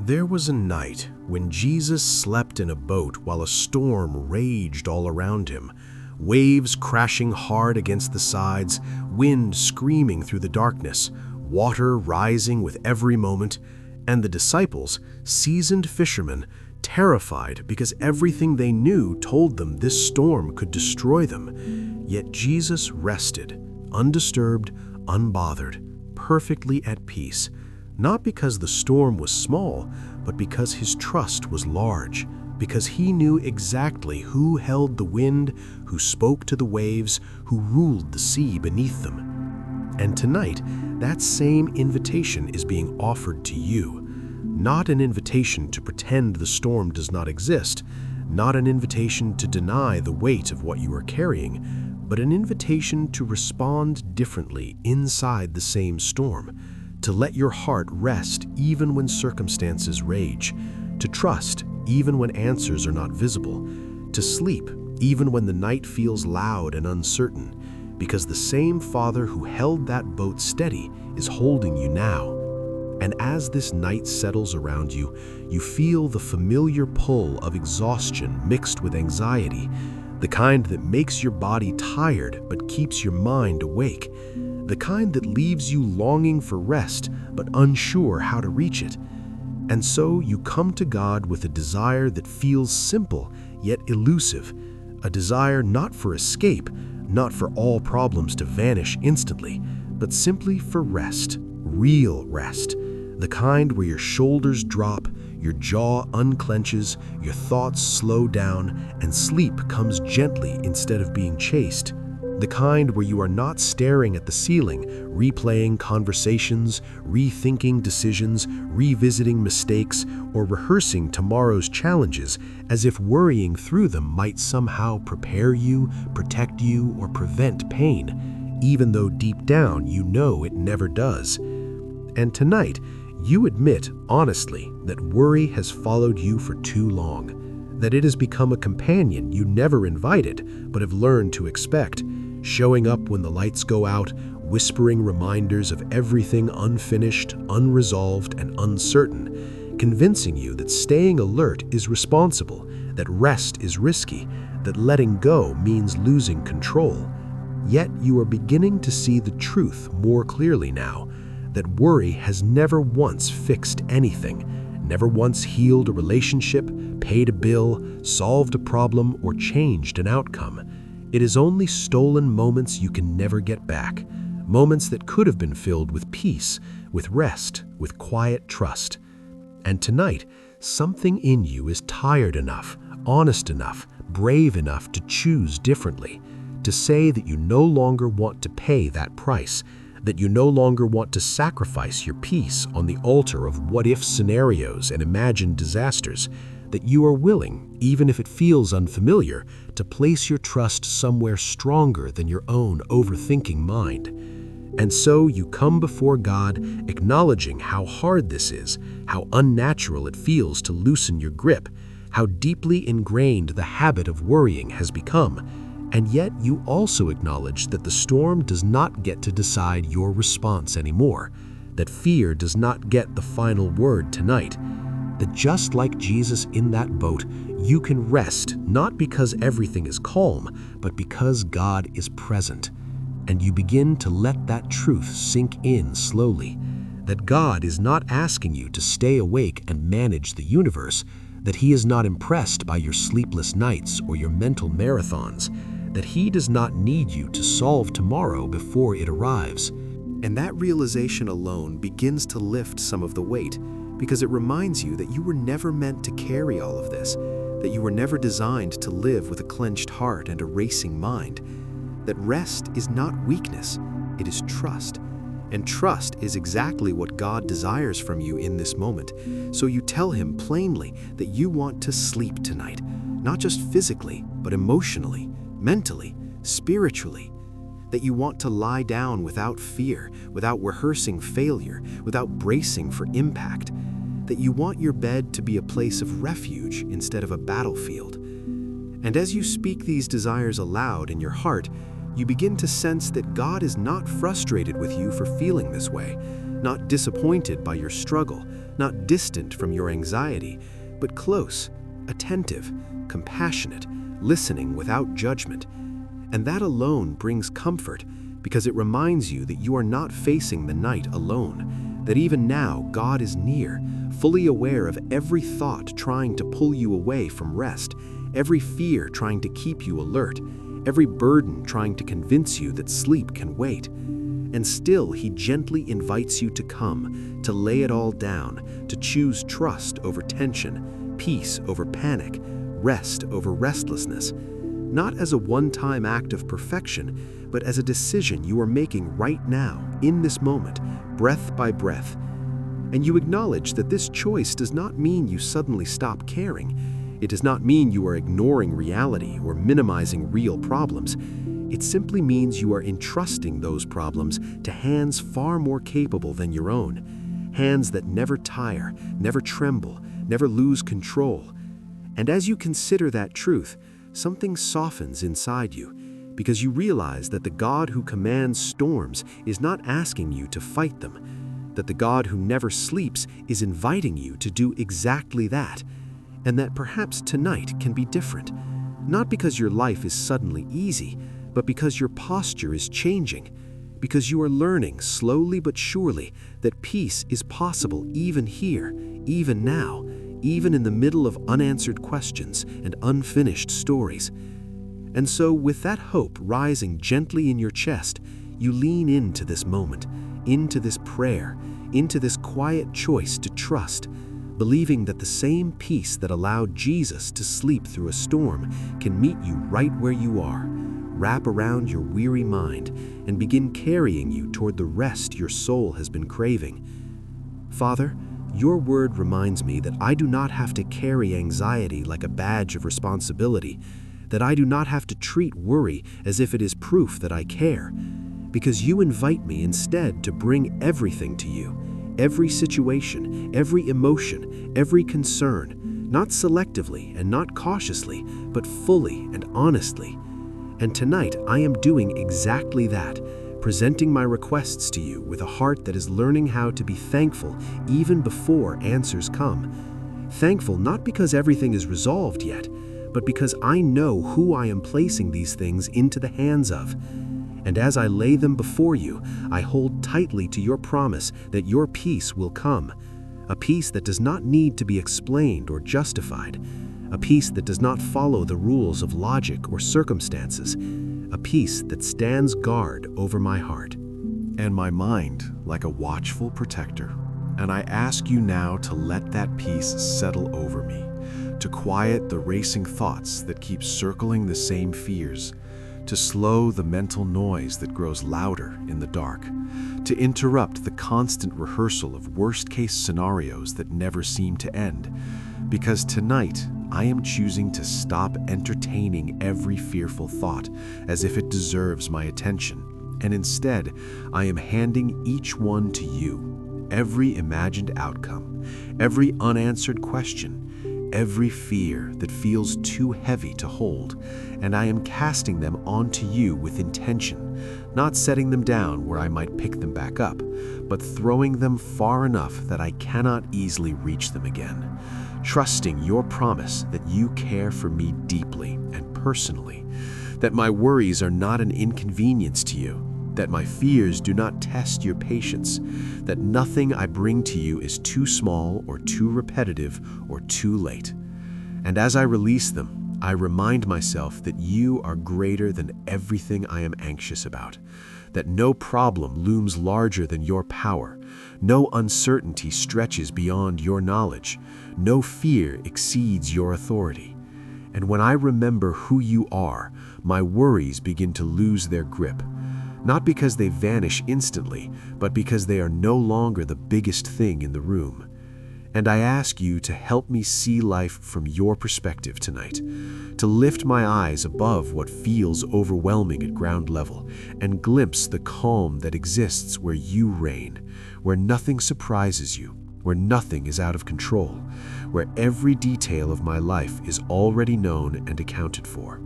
There was a night when Jesus slept in a boat while a storm raged all around him, waves crashing hard against the sides, wind screaming through the darkness, water rising with every moment, and the disciples, seasoned fishermen, terrified because everything they knew told them this storm could destroy them. Yet Jesus rested, undisturbed, unbothered, perfectly at peace, not because the storm was small, but because his trust was large, because he knew exactly who held the wind, who spoke to the waves, who ruled the sea beneath them. And tonight, that same invitation is being offered to you. Not an invitation to pretend the storm does not exist, not an invitation to deny the weight of what you are carrying, but an invitation to respond differently inside the same storm, to let your heart rest even when circumstances rage, to trust even when answers are not visible, to sleep even when the night feels loud and uncertain, because the same Father who held that boat steady is holding you now. And as this night settles around you, you feel the familiar pull of exhaustion mixed with anxiety, the kind that makes your body tired but keeps your mind awake, the kind that leaves you longing for rest but unsure how to reach it. And so you come to God with a desire that feels simple yet elusive, a desire not for escape, not for all problems to vanish instantly, but simply for rest, real rest, the kind where your shoulders drop, your jaw unclenches, your thoughts slow down, and sleep comes gently instead of being chased. The kind where you are not staring at the ceiling, replaying conversations, rethinking decisions, revisiting mistakes, or rehearsing tomorrow's challenges as if worrying through them might somehow prepare you, protect you, or prevent pain, even though deep down you know it never does. And tonight, you admit honestly that worry has followed you for too long, that it has become a companion you never invited but have learned to expect, showing up when the lights go out, whispering reminders of everything unfinished, unresolved, and uncertain, convincing you that staying alert is responsible, that rest is risky, that letting go means losing control. Yet you are beginning to see the truth more clearly now, that worry has never once fixed anything, never once healed a relationship, paid a bill, solved a problem, or changed an outcome. It is only stolen moments you can never get back, moments that could have been filled with peace, with rest, with quiet trust. And tonight, something in you is tired enough, honest enough, brave enough to choose differently, to say that you no longer want to pay that price, that you no longer want to sacrifice your peace on the altar of what-if scenarios and imagined disasters, that you are willing, even if it feels unfamiliar, to place your trust somewhere stronger than your own overthinking mind. And so you come before God acknowledging how hard this is, how unnatural it feels to loosen your grip, how deeply ingrained the habit of worrying has become. And yet you also acknowledge that the storm does not get to decide your response anymore, that fear does not get the final word tonight, that just like Jesus in that boat, you can rest not because everything is calm, but because God is present. And you begin to let that truth sink in slowly, that God is not asking you to stay awake and manage the universe, that He is not impressed by your sleepless nights or your mental marathons, that He does not need you to solve tomorrow before it arrives. And that realization alone begins to lift some of the weight, because it reminds you that you were never meant to carry all of this, that you were never designed to live with a clenched heart and a racing mind, that rest is not weakness, it is trust. And trust is exactly what God desires from you in this moment. So you tell Him plainly that you want to sleep tonight, not just physically, but emotionally, mentally, spiritually, that you want to lie down without fear, without rehearsing failure, without bracing for impact, that you want your bed to be a place of refuge instead of a battlefield. And as you speak these desires aloud in your heart, you begin to sense that God is not frustrated with you for feeling this way, not disappointed by your struggle, not distant from your anxiety, but close, attentive, compassionate, listening without judgment. And that alone brings comfort, because it reminds you that you are not facing the night alone, that even now God is near, fully aware of every thought trying to pull you away from rest, every fear trying to keep you alert, every burden trying to convince you that sleep can wait. And still He gently invites you to come, to lay it all down, to choose trust over tension, peace over panic, rest over restlessness, not as a one-time act of perfection, but as a decision you are making right now, in this moment, breath by breath. And you acknowledge that this choice does not mean you suddenly stop caring. It does not mean you are ignoring reality or minimizing real problems. It simply means you are entrusting those problems to hands far more capable than your own, hands that never tire, never tremble, never lose control. And as you consider that truth, something softens inside you, because you realize that the God who commands storms is not asking you to fight them, that the God who never sleeps is inviting you to do exactly that, and that perhaps tonight can be different, not because your life is suddenly easy, but because your posture is changing, because you are learning slowly but surely that peace is possible even here, even now, even in the middle of unanswered questions and unfinished stories. And so, with that hope rising gently in your chest, you lean into this moment, into this prayer, into this quiet choice to trust, believing that the same peace that allowed Jesus to sleep through a storm can meet you right where you are, wrap around your weary mind, and begin carrying you toward the rest your soul has been craving. Father, your word reminds me that I do not have to carry anxiety like a badge of responsibility, that I do not have to treat worry as if it is proof that I care, because you invite me instead to bring everything to you, every situation, every emotion, every concern, not selectively and not cautiously, but fully and honestly. And tonight I am doing exactly that, presenting my requests to you with a heart that is learning how to be thankful even before answers come. Thankful not because everything is resolved yet, but because I know who I am placing these things into the hands of. And as I lay them before you, I hold tightly to your promise that your peace will come, a peace that does not need to be explained or justified, a peace that does not follow the rules of logic or circumstances, a peace that stands guard over my heart and my mind like a watchful protector. And I ask you now to let that peace settle over me, to quiet the racing thoughts that keep circling the same fears, to slow the mental noise that grows louder in the dark, to interrupt the constant rehearsal of worst-case scenarios that never seem to end. Because tonight, I am choosing to stop entertaining every fearful thought as if it deserves my attention, and instead, I am handing each one to you, every imagined outcome, every unanswered question, every fear that feels too heavy to hold, and I am casting them onto you with intention, not setting them down where I might pick them back up, but throwing them far enough that I cannot easily reach them again, trusting your promise that you care for me deeply and personally, that my worries are not an inconvenience to you, that my fears do not test your patience, that nothing I bring to you is too small or too repetitive or too late. And as I release them, I remind myself that you are greater than everything I am anxious about, that no problem looms larger than your power, no uncertainty stretches beyond your knowledge, no fear exceeds your authority. And when I remember who you are, my worries begin to lose their grip, not because they vanish instantly, but because they are no longer the biggest thing in the room. And I ask you to help me see life from your perspective tonight, to lift my eyes above what feels overwhelming at ground level and glimpse the calm that exists where you reign, where nothing surprises you, where nothing is out of control, where every detail of my life is already known and accounted for.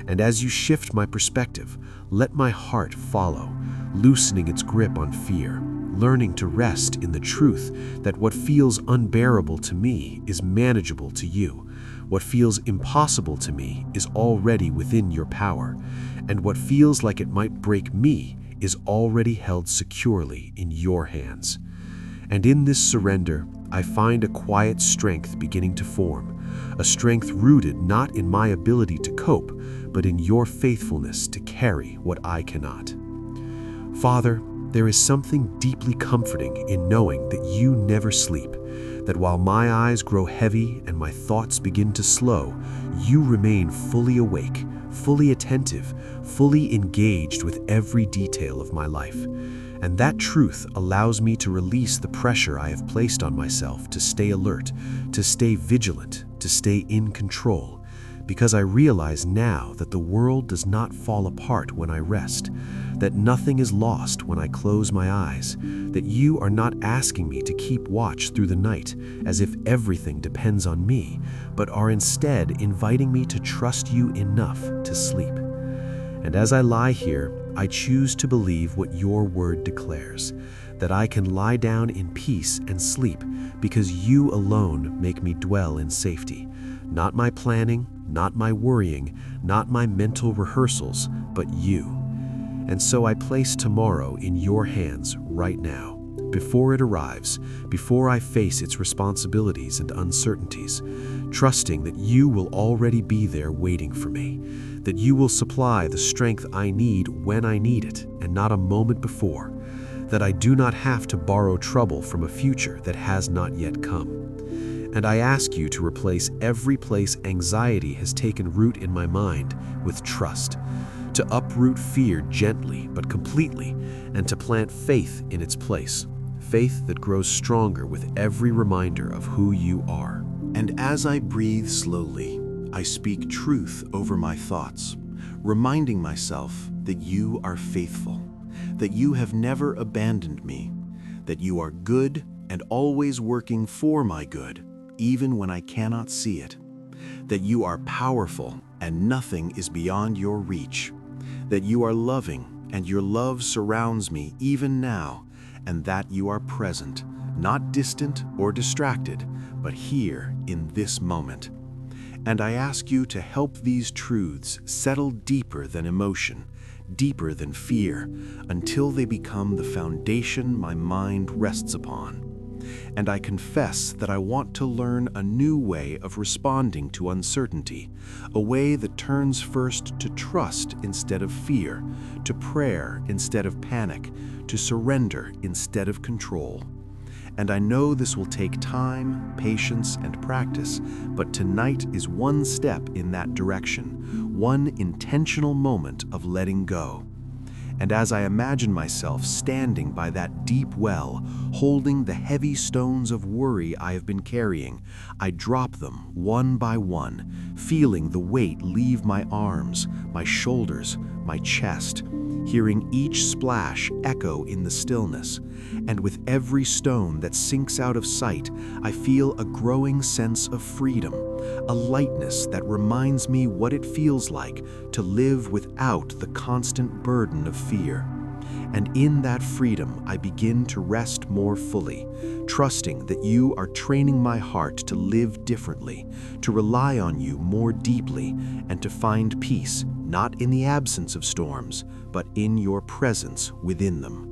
And as you shift my perspective, let my heart follow, loosening its grip on fear, learning to rest in the truth that what feels unbearable to me is manageable to you. What feels impossible to me is already within your power, and what feels like it might break me is already held securely in your hands. And in this surrender, I find a quiet strength beginning to form, a strength rooted not in my ability to cope, but in your faithfulness to carry what I cannot. Father, there is something deeply comforting in knowing that you never sleep, that while my eyes grow heavy and my thoughts begin to slow, you remain fully awake, fully attentive, fully engaged with every detail of my life. And that truth allows me to release the pressure I have placed on myself to stay alert, to stay vigilant, to stay in control, because I realize now that the world does not fall apart when I rest, that nothing is lost when I close my eyes, that you are not asking me to keep watch through the night as if everything depends on me, but are instead inviting me to trust you enough to sleep. And as I lie here, I choose to believe what your word declares, that I can lie down in peace and sleep because you alone make me dwell in safety. Not my planning, not my worrying, not my mental rehearsals, but you. And so I place tomorrow in your hands right now, before it arrives, before I face its responsibilities and uncertainties, trusting that you will already be there waiting for me, that you will supply the strength I need when I need it and not a moment before, that I do not have to borrow trouble from a future that has not yet come. And I ask you to replace every place anxiety has taken root in my mind with trust, to uproot fear gently but completely, and to plant faith in its place, faith that grows stronger with every reminder of who you are. And as I breathe slowly, I speak truth over my thoughts, reminding myself that you are faithful, that you have never abandoned me, that you are good and always working for my good, even when I cannot see it, that you are powerful and nothing is beyond your reach, that you are loving and your love surrounds me even now, and that you are present, not distant or distracted, but here in this moment. And I ask you to help these truths settle deeper than emotion, deeper than fear, until they become the foundation my mind rests upon. And I confess that I want to learn a new way of responding to uncertainty, a way that turns first to trust instead of fear, to prayer instead of panic, to surrender instead of control. And I know this will take time, patience, and practice, but tonight is one step in that direction, one intentional moment of letting go. And as I imagine myself standing by that deep well, holding the heavy stones of worry I have been carrying, I drop them one by one, feeling the weight leave my arms, my shoulders, my chest, hearing each splash echo in the stillness. And with every stone that sinks out of sight, I feel a growing sense of freedom, a lightness that reminds me what it feels like to live without the constant burden of fear. And in that freedom, I begin to rest more fully, trusting that you are training my heart to live differently, to rely on you more deeply, and to find peace, not in the absence of storms, but in your presence within them.